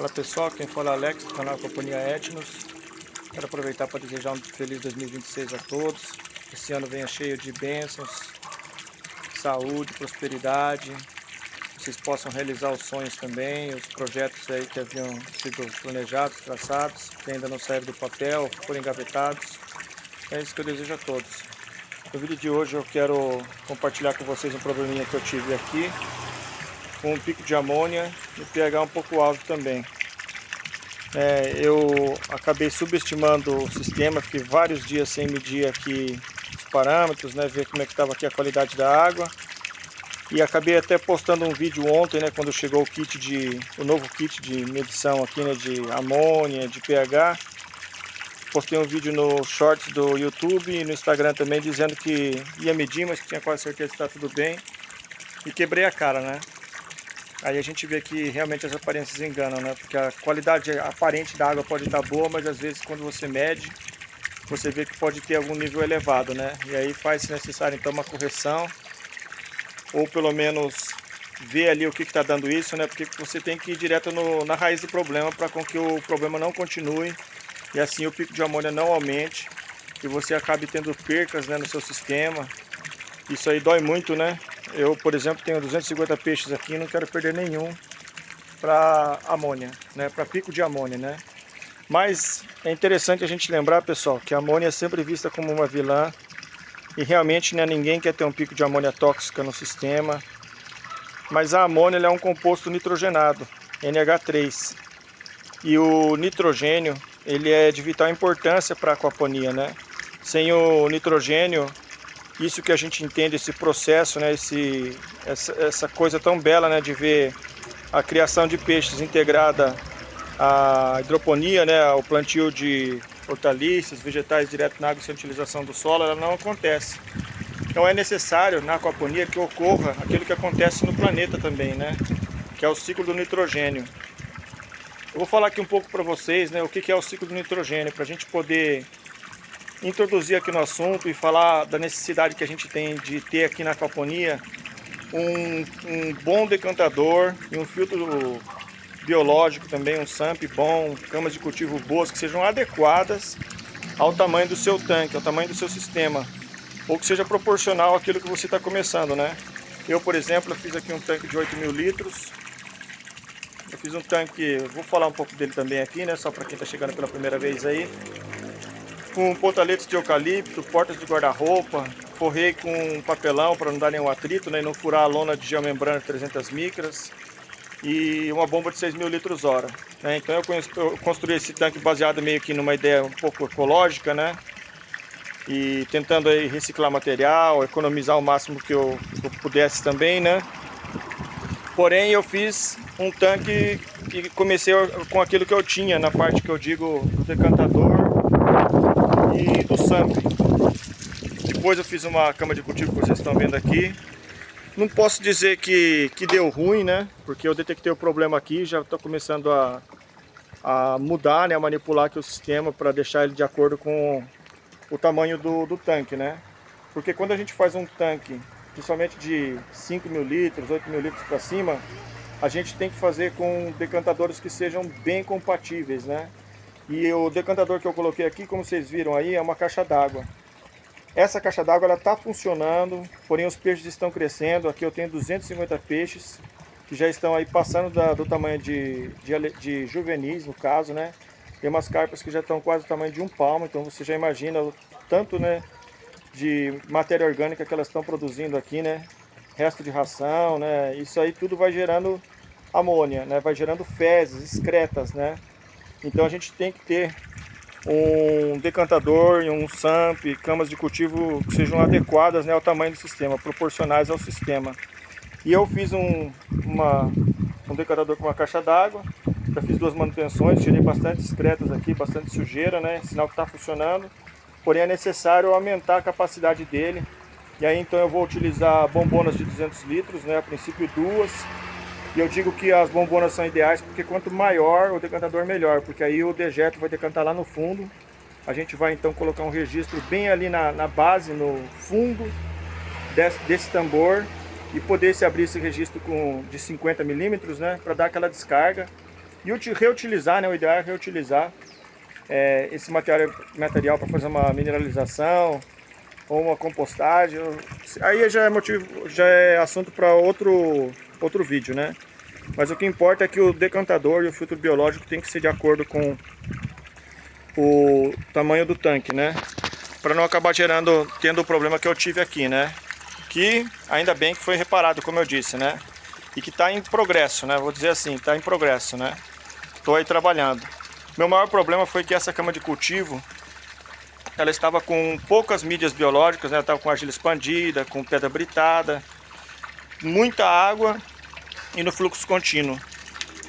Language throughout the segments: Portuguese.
Fala pessoal, quem fala é Alex do canal Companhia Etnos. Quero aproveitar para desejar um feliz 2026 a todos. Esse ano venha cheio de bênçãos, saúde, prosperidade. Vocês possam realizar os sonhos também, os projetos aí que haviam sido planejados, traçados, que ainda não saíram do papel, foram engavetados. É isso que eu desejo a todos. No vídeo de hoje eu quero compartilhar com vocês um probleminha que eu tive aqui, com um pico de amônia e pH um pouco alto também. Eu acabei subestimando o sistema, fiquei vários dias sem medir aqui os parâmetros, ver como é que estava aqui a qualidade da água. E acabei até postando um vídeo ontem, quando chegou o novo kit de medição aqui, de amônia, de pH. Postei um vídeo no Shorts do YouTube e no Instagram também, dizendo que ia medir, mas que tinha quase certeza que está tudo bem. E quebrei a cara, Aí a gente vê que realmente as aparências enganam, Porque a qualidade aparente da água pode estar boa, mas às vezes quando você mede, você vê que pode ter algum nível elevado, E aí faz-se necessário então uma correção, ou pelo menos ver ali o que está dando isso, Porque você tem que ir direto na raiz do problema para com que o problema não continue e assim o pico de amônia não aumente e você acabe tendo percas, no seu sistema. Isso aí dói muito, Eu, por exemplo, tenho 250 peixes aqui e não quero perder nenhum para amônia, para pico de amônia, Mas é interessante a gente lembrar, pessoal, que a amônia é sempre vista como uma vilã e realmente ninguém quer ter um pico de amônia tóxica no sistema. Mas a amônia é um composto nitrogenado, NH3. E o nitrogênio, ele é de vital importância para a aquaponia, Sem o nitrogênio, isso que a gente entende, esse processo, essa coisa tão bela, de ver a criação de peixes integrada à hidroponia, ao plantio de hortaliças, vegetais direto na água sem utilização do solo, ela não acontece. Então é necessário na aquaponia que ocorra aquilo que acontece no planeta também, Que é o ciclo do nitrogênio. Eu vou falar aqui um pouco para vocês, o que é o ciclo do nitrogênio, para a gente poder introduzir aqui no assunto e falar da necessidade que a gente tem de ter aqui na aquaponia um bom decantador e um filtro biológico também, um SAMP bom, camas de cultivo boas que sejam adequadas ao tamanho do seu tanque, ao tamanho do seu sistema, ou que seja proporcional àquilo que você está começando, Eu, por exemplo, fiz aqui um tanque de 8.000 litros. Eu fiz um tanque, vou falar um pouco dele também aqui, só para quem está chegando pela primeira vez aí. Com pontaletes de eucalipto, portas de guarda-roupa, forrei com papelão para não dar nenhum atrito, e não furar a lona de geomembrana de 300 micras e uma bomba de 6.000 litros hora. Então eu construí esse tanque baseado meio que numa ideia um pouco ecológica, e tentando aí reciclar material, economizar o máximo que eu pudesse também, Porém eu fiz um tanque e comecei com aquilo que eu tinha na parte que eu digo do decantador e do SAMP. Depois eu fiz uma cama de cultivo que vocês estão vendo aqui. Não posso dizer que deu ruim, Porque eu detectei o problema aqui, já estou começando a mudar, a manipular aqui o sistema para deixar ele de acordo com o tamanho do tanque, Porque quando a gente faz um tanque, principalmente de 5.000 litros, 8.000 litros para cima, a gente tem que fazer com decantadores que sejam bem compatíveis, E o decantador que eu coloquei aqui, como vocês viram aí, é uma caixa d'água. Essa caixa d'água ela está funcionando, porém os peixes estão crescendo. Aqui eu tenho 250 peixes que já estão aí passando do tamanho de juvenis, no caso, Tem umas carpas que já estão quase do tamanho de um palmo, então você já imagina o tanto, de matéria orgânica que elas estão produzindo aqui, Resto de ração, Isso aí tudo vai gerando amônia, Vai gerando fezes, excretas, Então a gente tem que ter um decantador e um SAMP, camas de cultivo que sejam adequadas, ao tamanho do sistema, proporcionais ao sistema. E eu fiz um decantador com uma caixa d'água, já fiz 2 manutenções, tirei bastante excretas aqui, bastante sujeira, Sinal que está funcionando. Porém é necessário aumentar a capacidade dele. E aí então eu vou utilizar bombonas de 200 litros, A princípio 2. E eu digo que as bombonas são ideais porque quanto maior o decantador, melhor. Porque aí o dejeto vai decantar lá no fundo. A gente vai então colocar um registro bem ali na base, no fundo desse tambor. E poder se abrir esse registro de 50 milímetros, para dar aquela descarga. E reutilizar, né? O ideal é reutilizar esse material para fazer uma mineralização ou uma compostagem. Aí já é assunto para outro vídeo, né? Mas o que importa é que o decantador e o filtro biológico tem que ser de acordo com o tamanho do tanque, né? Para não acabar tendo o problema que eu tive aqui, né? Que ainda bem que foi reparado, como eu disse, né? E que está em progresso, né? Vou dizer assim, está em progresso, né? Estou aí trabalhando. Meu maior problema foi que essa cama de cultivo, ela estava com poucas mídias biológicas, né? Estava com argila expandida, com pedra britada, muita água e no fluxo contínuo.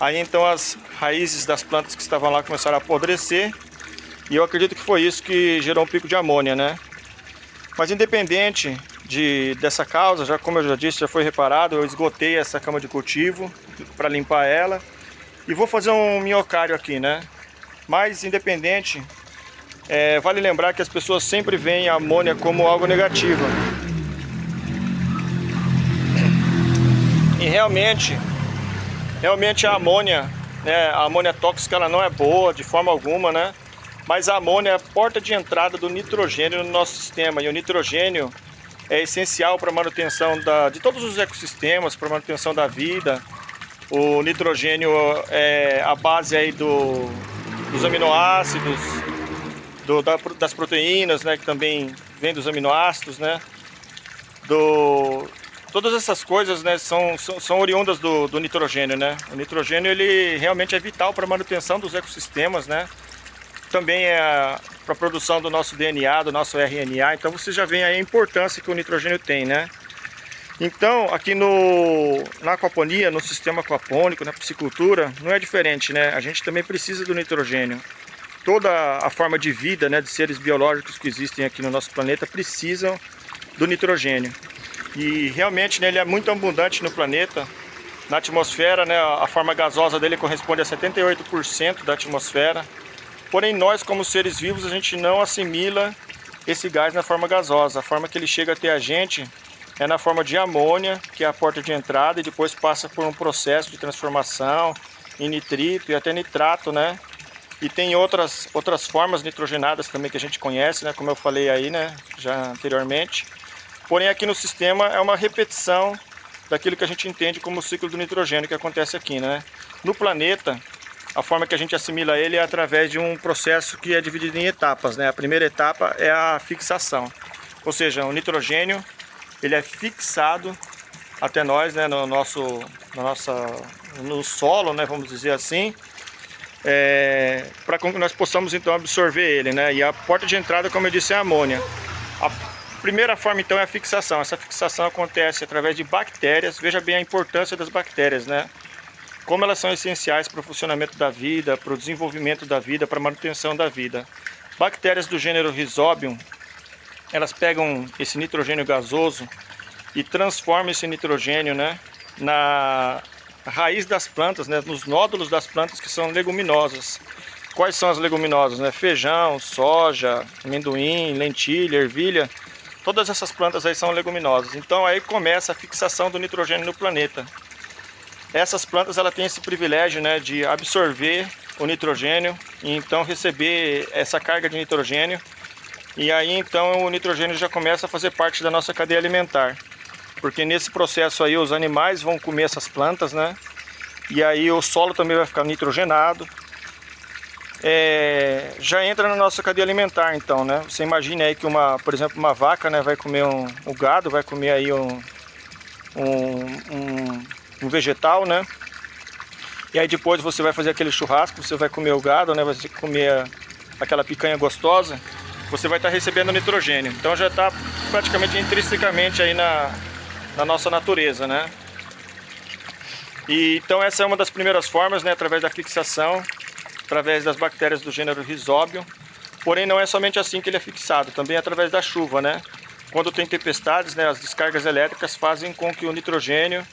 Aí então as raízes das plantas que estavam lá começaram a apodrecer e eu acredito que foi isso que gerou um pico de amônia, né? Mas independente dessa causa, já como eu já disse, já foi reparado, eu esgotei essa cama de cultivo para limpar ela e vou fazer um minhocário aqui, né? Mas independente, vale lembrar que as pessoas sempre veem a amônia como algo negativo. E realmente a amônia, né, a amônia tóxica, ela não é boa de forma alguma, né? Mas a amônia é a porta de entrada do nitrogênio no nosso sistema. E o nitrogênio é essencial para a manutenção de todos os ecossistemas, para a manutenção da vida. O nitrogênio é a base aí dos aminoácidos, das proteínas, né, que também vem dos aminoácidos, né? Todas essas coisas, né, são oriundas do nitrogênio, né? O nitrogênio, ele realmente é vital para a manutenção dos ecossistemas, né? Também para a produção do nosso DNA, do nosso RNA. Então você já vê aí a importância que o nitrogênio tem, né? Então aqui na aquaponia, no sistema aquapônico, na piscicultura, não é diferente, né? A gente também precisa do nitrogênio. Toda a forma de vida, né, de seres biológicos que existem aqui no nosso planeta precisam do nitrogênio. E realmente, né, ele é muito abundante no planeta. Na atmosfera, né, a forma gasosa dele corresponde a 78% da atmosfera. Porém, nós como seres vivos, a gente não assimila esse gás na forma gasosa. A forma que ele chega até a gente é na forma de amônia, que é a porta de entrada, e depois passa por um processo de transformação em nitrito e até nitrato, né? E tem outras formas nitrogenadas também que a gente conhece, né? Como eu falei aí, né, já anteriormente. Porém, aqui no sistema é uma repetição daquilo que a gente entende como o ciclo do nitrogênio que acontece aqui, né? No planeta, a forma que a gente assimila ele é através de um processo que é dividido em etapas, né? A primeira etapa é a fixação, ou seja, o nitrogênio ele é fixado até nós, né? No solo, né? Vamos dizer assim, para que nós possamos então absorver ele, né? E a porta de entrada, como eu disse, é a amônia. A primeira forma então é a fixação. Essa fixação acontece através de bactérias. Veja bem a importância das bactérias, né? Como elas são essenciais para o funcionamento da vida, para o desenvolvimento da vida, para a manutenção da vida. Bactérias do gênero Rhizobium, elas pegam esse nitrogênio gasoso e transformam esse nitrogênio, né, na raiz das plantas, né, nos nódulos das plantas que são leguminosas. Quais são as leguminosas, né? Feijão, soja, amendoim, lentilha, ervilha. Todas essas plantas aí são leguminosas. Então aí começa a fixação do nitrogênio no planeta. Essas plantas ela têm esse privilégio, né, de absorver o nitrogênio e então receber essa carga de nitrogênio. E aí então o nitrogênio já começa a fazer parte da nossa cadeia alimentar. Porque nesse processo aí os animais vão comer essas plantas, né? E aí o solo também vai ficar nitrogenado. Já entra na nossa cadeia alimentar então, né? Você imagine aí que por exemplo, uma vaca, né, vai comer o gado, vai comer aí um vegetal, né? E aí depois você vai fazer aquele churrasco, você vai comer o gado, né? Vai comer aquela picanha gostosa, você vai estar recebendo nitrogênio. Então já está praticamente intrinsecamente aí na nossa natureza, né? E então essa é uma das primeiras formas, né? Através da fixação, através das bactérias do gênero Rhizobium. Porém não é somente assim que ele é fixado, também através da chuva, né? Quando tem tempestades, né, as descargas elétricas fazem com que o nitrogênio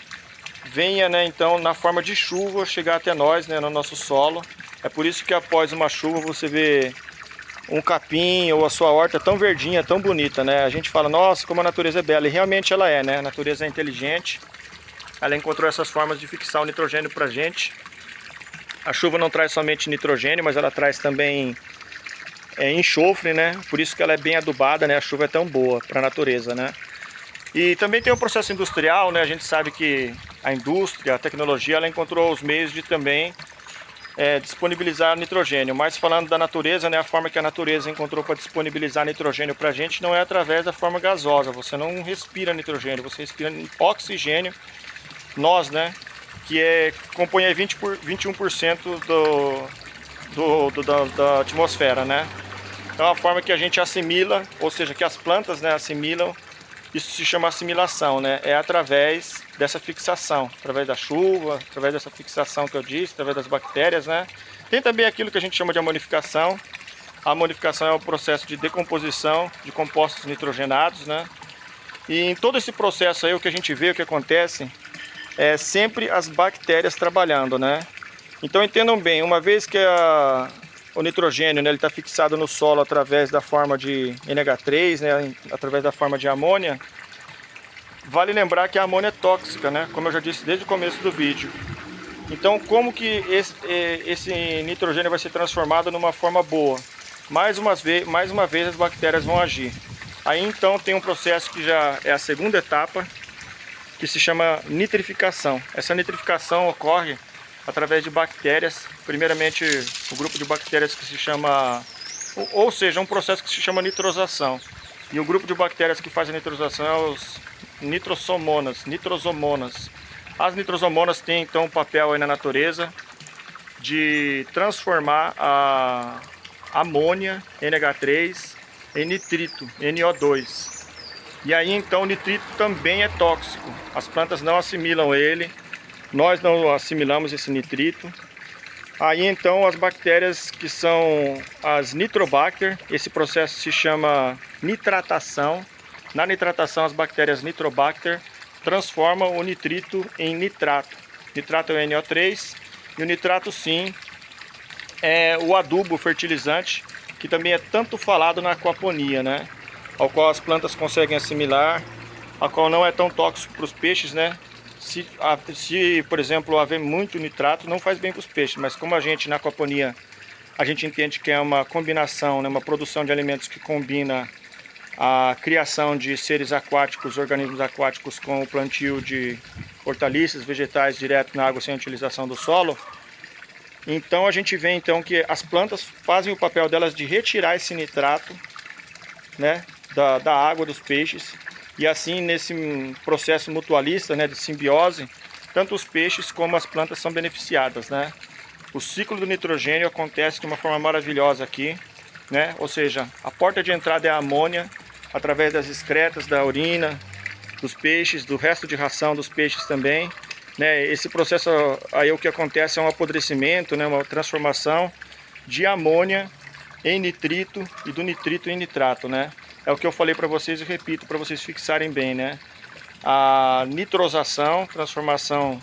venha, né, então na forma de chuva chegar até nós, né, no nosso solo. É por isso que após uma chuva você vê um capim ou a sua horta tão verdinha, tão bonita, né? A gente fala, nossa, como a natureza é bela, e realmente ela é, né? A natureza é inteligente, ela encontrou essas formas de fixar o nitrogênio pra gente. A chuva não traz somente nitrogênio, mas ela traz também enxofre, né? Por isso que ela é bem adubada, né? A chuva é tão boa para a natureza, né? E também tem o processo industrial, né? A gente sabe que a indústria, a tecnologia, ela encontrou os meios de também disponibilizar nitrogênio. Mas falando da natureza, né? A forma que a natureza encontrou para disponibilizar nitrogênio para a gente não é através da forma gasosa. Você não respira nitrogênio, você respira oxigênio. Nós, né? Que compõe aí 21% da atmosfera, né? Então a forma que a gente assimila, ou seja, que as plantas, né, assimilam, isso se chama assimilação, né? É através dessa fixação, através da chuva, através dessa fixação que eu disse, através das bactérias, né? Tem também aquilo que a gente chama de amonificação. A amonificação é o processo de decomposição de compostos nitrogenados, né? E em todo esse processo aí, o que a gente vê, o que acontece, é sempre as bactérias trabalhando, né? Então entendam bem, uma vez que o nitrogênio, né, ele está fixado no solo através da forma de NH3, né, através da forma de amônia, vale lembrar que a amônia é tóxica, né, como eu já disse desde o começo do vídeo. Então como que esse nitrogênio vai ser transformado numa forma boa? Mais uma vez as bactérias vão agir. Aí então tem um processo que já é a segunda etapa, que se chama nitrificação. Essa nitrificação ocorre através de bactérias, primeiramente o grupo de bactérias que se chama, ou seja, um processo que se chama nitrosação. E o grupo de bactérias que faz a nitrosação é os nitrosomonas. As nitrosomonas têm então um papel aí na natureza de transformar a amônia, NH3, em nitrito, NO2. E aí então o nitrito também é tóxico. As plantas não assimilam ele. Nós não assimilamos esse nitrito. Aí então as bactérias que são as nitrobacter, esse processo se chama nitratação. Na nitratação as bactérias nitrobacter transformam o nitrito em nitrato. Nitrato é o NO3 e o nitrato sim é o adubo fertilizante, que também é tanto falado na aquaponia, né? Ao qual as plantas conseguem assimilar, ao qual não é tão tóxico para os peixes, né? Se, por exemplo, haver muito nitrato, não faz bem para os peixes, mas como a gente na aquaponia, a gente entende que é uma combinação, né, uma produção de alimentos que combina a criação de seres aquáticos, organismos aquáticos, com o plantio de hortaliças, vegetais direto na água sem utilização do solo. Então a gente vê então que as plantas fazem o papel delas de retirar esse nitrato, né, da água dos peixes. E assim, nesse processo mutualista, né, de simbiose, tanto os peixes como as plantas são beneficiadas, né? O ciclo do nitrogênio acontece de uma forma maravilhosa aqui, né? Ou seja, a porta de entrada é a amônia, através das excretas, da urina, dos peixes, do resto de ração dos peixes também, né? Esse processo aí, o que acontece é um apodrecimento, né, uma transformação de amônia em nitrito e do nitrito em nitrato, né? É o que eu falei para vocês e repito para vocês fixarem bem, né? A nitrosação, transformação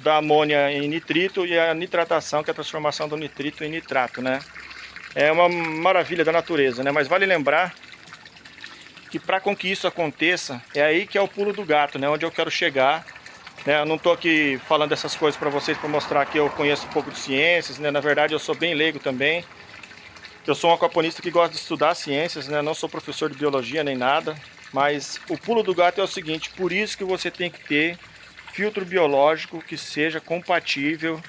da amônia em nitrito, e a nitratação, que é a transformação do nitrito em nitrato, né? É uma maravilha da natureza, né? Mas vale lembrar que para com que isso aconteça, é aí que é o pulo do gato, né? Onde eu quero chegar, né? Eu não estou aqui falando essas coisas para vocês para mostrar que eu conheço um pouco de ciências, né? Na verdade eu sou bem leigo também. Eu sou um aquaponista que gosta de estudar ciências, né? Não sou professor de biologia nem nada, mas o pulo do gato é o seguinte: por isso que você tem que ter filtro biológico que seja compatível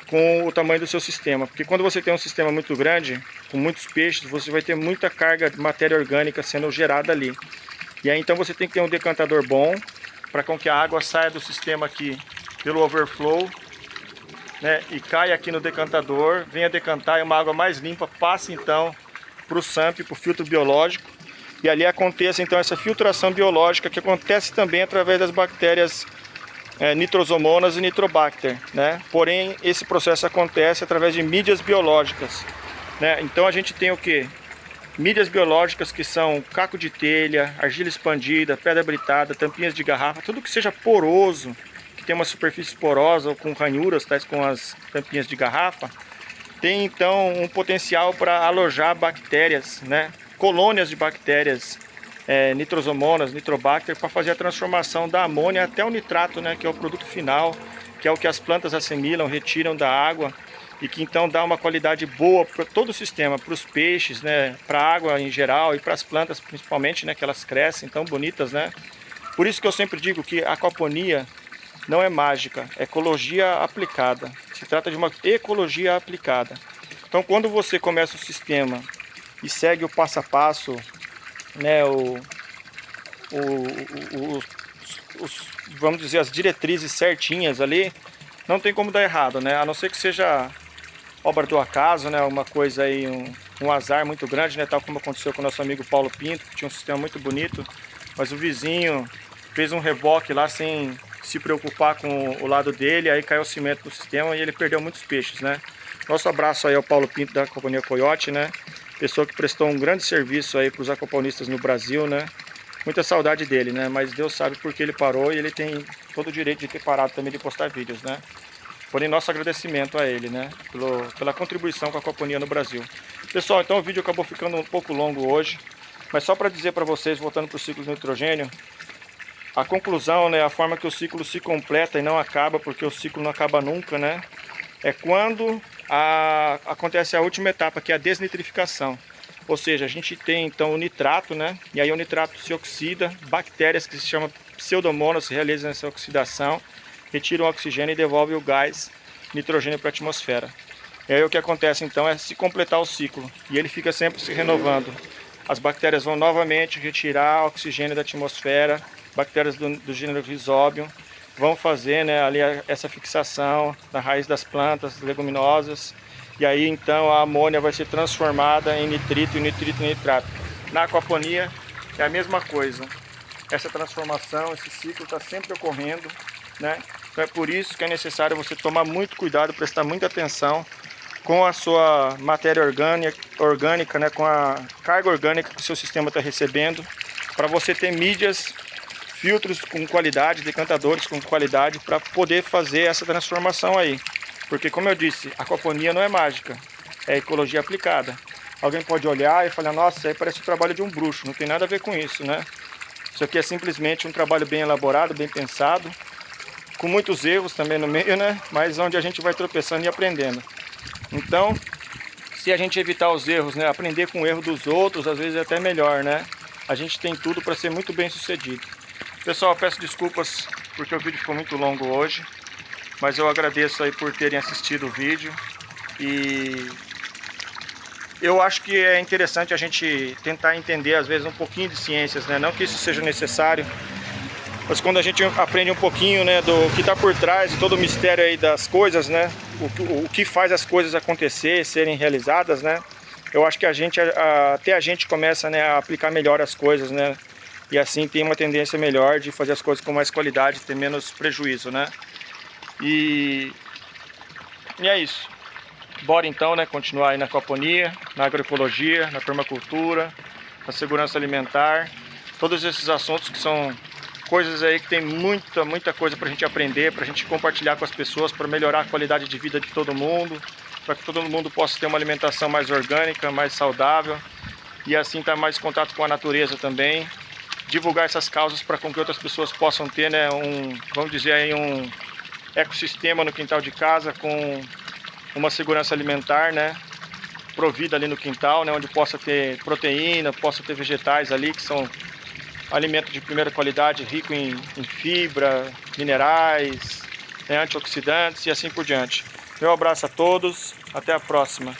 com o tamanho do seu sistema, porque quando você tem um sistema muito grande, com muitos peixes, você vai ter muita carga de matéria orgânica sendo gerada ali. E aí então você tem que ter um decantador bom, para com que a água saia do sistema aqui pelo overflow, né, e cai aqui no decantador, venha decantar, e uma água mais limpa passe então para o SAMP, para o filtro biológico, e ali aconteça então essa filtração biológica, que acontece também através das bactérias nitrosomonas e nitrobacter, né? Porém esse processo acontece através de mídias biológicas, né? Então a gente tem o que? Mídias biológicas, que são caco de telha, argila expandida, pedra britada, tampinhas de garrafa, tudo que seja poroso, tem uma superfície porosa ou com ranhuras, tais com as tampinhas de garrafa, tem então um potencial para alojar bactérias, né? Colônias de bactérias nitrosomonas, nitrobacter, para fazer a transformação da amônia até o nitrato, né, que é o produto final, que é o que as plantas assimilam, retiram da água e que então dá uma qualidade boa para todo o sistema, para os peixes, né, para a água em geral e para as plantas principalmente, né, que elas crescem tão bonitas, né. Por isso que eu sempre digo que a aquaponia não é mágica, é ecologia aplicada. Se trata de uma ecologia aplicada. Então, quando você começa o sistema e segue o passo a passo, né, vamos dizer, as diretrizes certinhas ali, não tem como dar errado, né? A não ser que seja obra do acaso, né? Uma coisa aí, um azar muito grande, né? Tal como aconteceu com o nosso amigo Paulo Pinto, que tinha um sistema muito bonito, mas o vizinho fez um reboque lá sem se preocupar com o lado dele, aí caiu o cimento no sistema e ele perdeu muitos peixes, né? Nosso abraço aí ao Paulo Pinto da Companhia Coyote, né? Pessoa que prestou um grande serviço aí para os aquaponistas no Brasil, né? Muita saudade dele, né? Mas Deus sabe por que ele parou e ele tem todo o direito de ter parado também de postar vídeos, né? Porém, nosso agradecimento a ele, né? Pela contribuição com a aquaponia no Brasil. Pessoal, então o vídeo acabou ficando um pouco longo hoje, mas só para dizer para vocês, voltando para o ciclo do nitrogênio, a conclusão, né? A forma que o ciclo se completa e não acaba, porque o ciclo não acaba nunca, né? É quando acontece a última etapa, que é a desnitrificação. Ou seja, a gente tem então o nitrato, né? E aí o nitrato se oxida, bactérias que se chamam pseudomonas realizam essa oxidação, retiram o oxigênio e devolvem o gás nitrogênio para a atmosfera. E aí o que acontece então é se completar o ciclo, e ele fica sempre se renovando. As bactérias vão novamente retirar o oxigênio da atmosfera, bactérias do gênero Rhizobium, vão fazer, né, ali essa fixação na raiz das plantas leguminosas, e aí então a amônia vai ser transformada em nitrito, e nitrito em nitrato. Na aquaponia é a mesma coisa. Essa transformação, esse ciclo está sempre ocorrendo, né? Então é por isso que é necessário você tomar muito cuidado, prestar muita atenção com a sua matéria orgânica, né? Com a carga orgânica que o seu sistema está recebendo, para você ter mídias, filtros com qualidade, decantadores com qualidade, para poder fazer essa transformação aí. Porque, como eu disse, a aquaponia não é mágica, é ecologia aplicada. Alguém pode olhar e falar, nossa, isso aí parece o trabalho de um bruxo, não tem nada a ver com isso, né? Isso aqui é simplesmente um trabalho bem elaborado, bem pensado, com muitos erros também no meio, né? Mas onde a gente vai tropeçando e aprendendo. Então, se a gente evitar os erros, né? Aprender com o erro dos outros, às vezes é até melhor, né? A gente tem tudo para ser muito bem sucedido. Pessoal, peço desculpas porque o vídeo ficou muito longo hoje, mas eu agradeço aí por terem assistido o vídeo e eu acho que é interessante a gente tentar entender às vezes um pouquinho de ciências, né? Não que isso seja necessário, mas quando a gente aprende um pouquinho, né, do que está por trás de todo o mistério aí das coisas, né? O que faz as coisas acontecer, serem realizadas, né? Eu acho que até a gente começa, né, a aplicar melhor as coisas, né? E assim tem uma tendência melhor de fazer as coisas com mais qualidade, ter menos prejuízo, né? E é isso. Bora então, né, continuar aí na aquaponia, na agroecologia, na permacultura, na segurança alimentar. Todos esses assuntos que são coisas aí que tem muita coisa para a gente aprender, para a gente compartilhar com as pessoas, para melhorar a qualidade de vida de todo mundo, para que todo mundo possa ter uma alimentação mais orgânica, mais saudável e assim estar mais em contato com a natureza também. Divulgar essas causas para que outras pessoas possam ter, né, vamos dizer aí, um ecossistema no quintal de casa com uma segurança alimentar, né, provida ali no quintal, né, onde possa ter proteína, possa ter vegetais ali que são alimento de primeira qualidade, rico em fibra, minerais, né, antioxidantes e assim por diante. Meu abraço a todos, até a próxima.